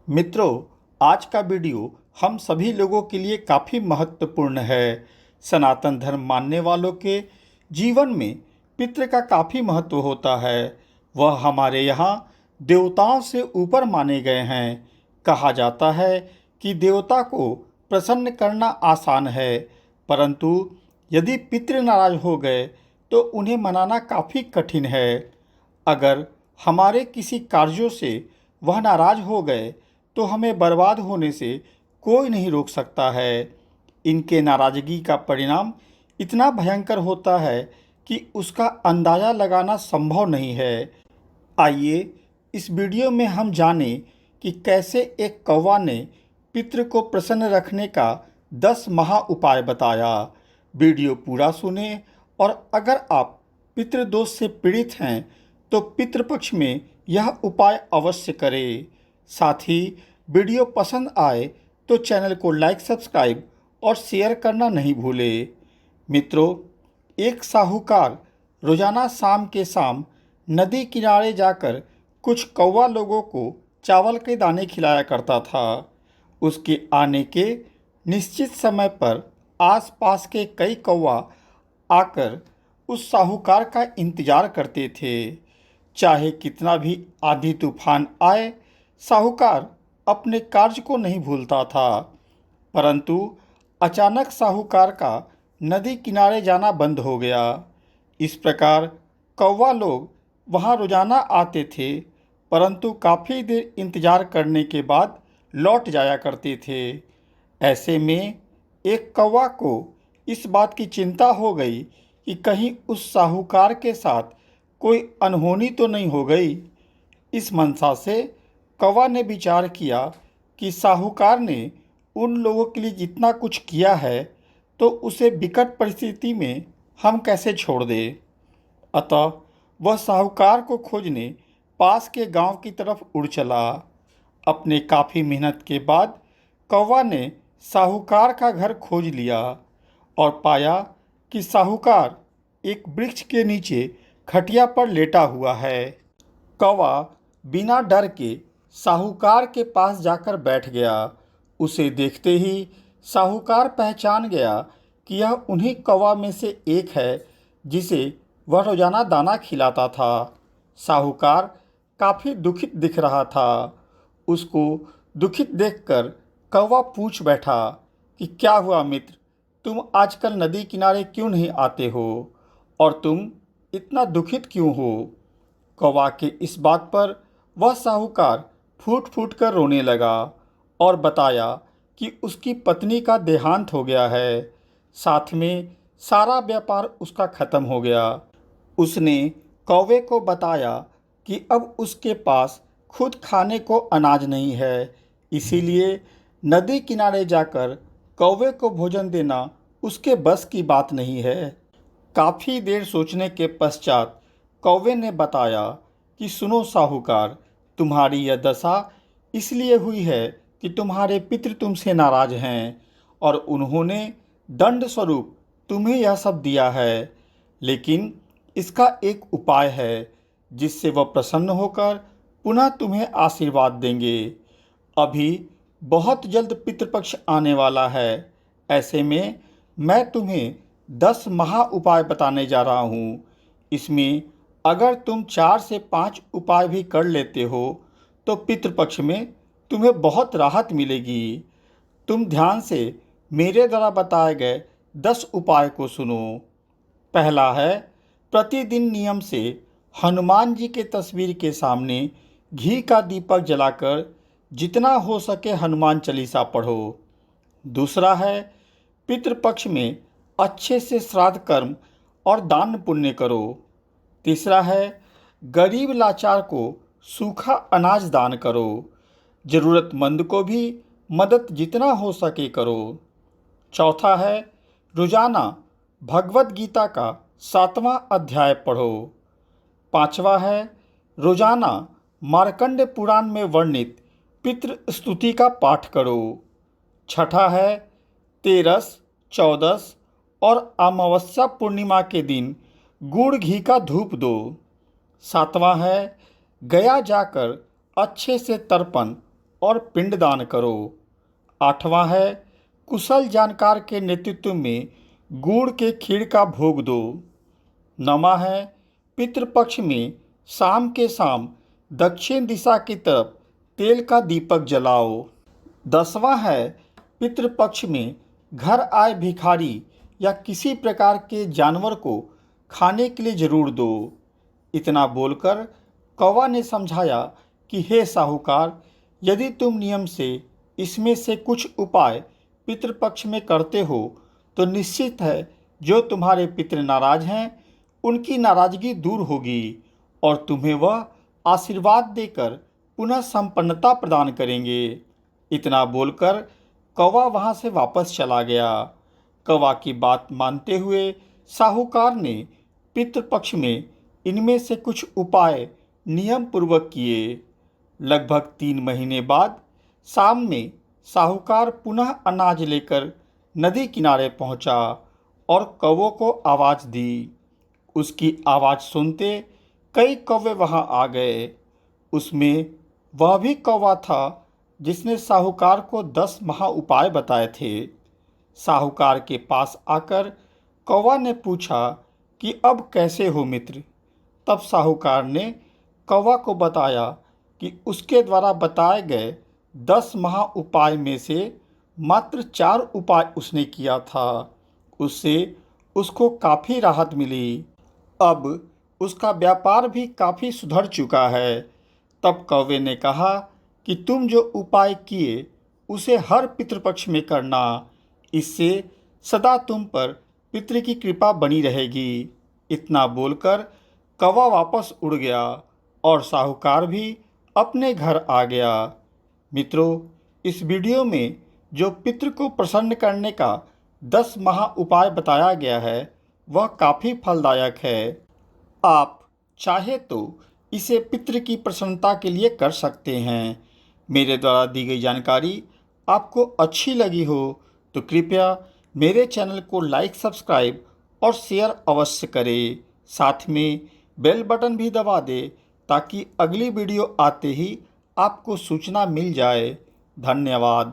मित्रों, आज का वीडियो हम सभी लोगों के लिए काफ़ी महत्वपूर्ण है। सनातन धर्म मानने वालों के जीवन में पितृ का काफ़ी महत्व होता है। वह हमारे यहाँ देवताओं से ऊपर माने गए हैं। कहा जाता है कि देवता को प्रसन्न करना आसान है, परंतु यदि पितृ नाराज हो गए तो उन्हें मनाना काफ़ी कठिन है। अगर हमारे किसी कार्यों से वह नाराज हो गए तो हमें बर्बाद होने से कोई नहीं रोक सकता है। इनके नाराज़गी का परिणाम इतना भयंकर होता है कि उसका अंदाज़ा लगाना संभव नहीं है। आइए इस वीडियो में हम जानें कि कैसे एक कौवा ने पितृ को प्रसन्न रखने का 10 महा उपाय बताया। वीडियो पूरा सुनें और अगर आप पितृदोष से पीड़ित हैं तो पितृपक्ष में यह उपाय अवश्य करें। साथ ही वीडियो पसंद आए तो चैनल को लाइक, सब्सक्राइब और शेयर करना नहीं भूलें। मित्रों, एक साहूकार रोजाना शाम के शाम नदी किनारे जाकर कुछ कौवा लोगों को चावल के दाने खिलाया करता था। उसके आने के निश्चित समय पर आसपास के कई कौवा आकर उस साहूकार का इंतजार करते थे। चाहे कितना भी आंधी तूफान आए, साहूकार अपने कार्य को नहीं भूलता था। परंतु अचानक साहूकार का नदी किनारे जाना बंद हो गया। इस प्रकार कौवा लोग वहां रोजाना आते थे, परंतु काफ़ी देर इंतजार करने के बाद लौट जाया करते थे। ऐसे में एक कौवा को इस बात की चिंता हो गई कि कहीं उस साहूकार के साथ कोई अनहोनी तो नहीं हो गई। इस मंशा से कौवा ने विचार किया कि साहूकार ने उन लोगों के लिए जितना कुछ किया है तो उसे विकट परिस्थिति में हम कैसे छोड़ दें। अतः वह साहूकार को खोजने पास के गांव की तरफ उड़ चला। अपने काफ़ी मेहनत के बाद कौवा ने साहूकार का घर खोज लिया और पाया कि साहूकार एक वृक्ष के नीचे खटिया पर लेटा हुआ है। कौवा बिना डर के साहूकार के पास जाकर बैठ गया। उसे देखते ही साहूकार पहचान गया कि यह उन्हीं कौवा में से एक है जिसे वह रोजाना दाना खिलाता था। साहूकार काफ़ी दुखित दिख रहा था। उसको दुखित देखकर कौवा पूछ बैठा कि क्या हुआ मित्र, तुम आजकल नदी किनारे क्यों नहीं आते हो और तुम इतना दुखित क्यों हो। कौवा के इस बात पर वह साहूकार फूट फूट कर रोने लगा और बताया कि उसकी पत्नी का देहांत हो गया है, साथ में सारा व्यापार उसका खत्म हो गया। उसने कौवे को बताया कि अब उसके पास खुद खाने को अनाज नहीं है, इसीलिए नदी किनारे जाकर कौवे को भोजन देना उसके बस की बात नहीं है। काफ़ी देर सोचने के पश्चात कौवे ने बताया कि सुनो साहूकार, तुम्हारी यह दशा इसलिए हुई है कि तुम्हारे पितृ तुमसे नाराज हैं और उन्होंने दंड स्वरूप तुम्हें यह सब दिया है। लेकिन इसका एक उपाय है जिससे वह प्रसन्न होकर पुनः तुम्हें आशीर्वाद देंगे। अभी बहुत जल्द पितृपक्ष आने वाला है। ऐसे में मैं तुम्हें 10 महा उपाय बताने जा रहा हूँ। इसमें अगर तुम 4 से 5 उपाय भी कर लेते हो तो पितृपक्ष में तुम्हें बहुत राहत मिलेगी। तुम ध्यान से मेरे द्वारा बताए गए 10 उपाय को सुनो। पहला है, प्रतिदिन नियम से हनुमान जी के तस्वीर के सामने घी का दीपक जलाकर जितना हो सके हनुमान चालीसा पढ़ो। दूसरा है, पितृपक्ष में अच्छे से श्राद्ध कर्म और दान पुण्य करो। तीसरा है, गरीब लाचार को सूखा अनाज दान करो। ज़रूरतमंद को भी मदद जितना हो सके करो। चौथा है, रोजाना भगवत गीता का 7वां अध्याय पढ़ो। पांचवा है, रोजाना मार्कंड पुराण में वर्णित पितृ स्तुति का पाठ करो। छठा है, तेरस, चौदस और अमावस्या पूर्णिमा के दिन गुड़ घी का धूप दो। सातवां है, गया जाकर अच्छे से तर्पण और पिंडदान करो। 8वां है, कुशल जानकार के नेतृत्व में गुड़ के खीर का भोग दो। 9वां है, पितृपक्ष में शाम के शाम दक्षिण दिशा की तरफ तेल का दीपक जलाओ। 10वां है, पितृपक्ष में घर आए भिखारी या किसी प्रकार के जानवर को खाने के लिए जरूर दो। इतना बोलकर कौवा ने समझाया कि हे साहूकार, यदि तुम नियम से इसमें से कुछ उपाय पितृपक्ष में करते हो तो निश्चित है जो तुम्हारे पितृ नाराज हैं उनकी नाराजगी दूर होगी और तुम्हें वह आशीर्वाद देकर पुनः संपन्नता प्रदान करेंगे। इतना बोलकर कौवा वहाँ से वापस चला गया। कौवा की बात मानते हुए साहूकार ने पितृपक्ष में इनमें से कुछ उपाय नियम पूर्वक किए। लगभग 3 महीने बाद शाम में साहूकार पुनः अनाज लेकर नदी किनारे पहुंचा और कौवों को आवाज़ दी। उसकी आवाज़ सुनते कई कौवे वहां आ गए। उसमें वह भी कौवा था जिसने साहूकार को 10 महा उपाय बताए थे। साहूकार के पास आकर कौवा ने पूछा कि अब कैसे हो मित्र। तब साहूकार ने कौवा को बताया कि उसके द्वारा बताए गए 10 महा उपाय में से मात्र 4 उपाय उसने किया था। उससे उसको काफ़ी राहत मिली। अब उसका व्यापार भी काफ़ी सुधर चुका है। तब कौवे ने कहा कि तुम जो उपाय किए उसे हर पितृपक्ष में करना, इससे सदा तुम पर पितृ की कृपा बनी रहेगी। इतना बोलकर कौवा वापस उड़ गया और साहूकार भी अपने घर आ गया। मित्रों, इस वीडियो में जो पितृ को प्रसन्न करने का 10 महा उपाय बताया गया है वह काफ़ी फलदायक है। आप चाहे तो इसे पितृ की प्रसन्नता के लिए कर सकते हैं। मेरे द्वारा दी गई जानकारी आपको अच्छी लगी हो तो कृपया मेरे चैनल को लाइक, सब्सक्राइब और शेयर अवश्य करें। साथ में बेल बटन भी दबा दें ताकि अगली वीडियो आते ही आपको सूचना मिल जाए। धन्यवाद।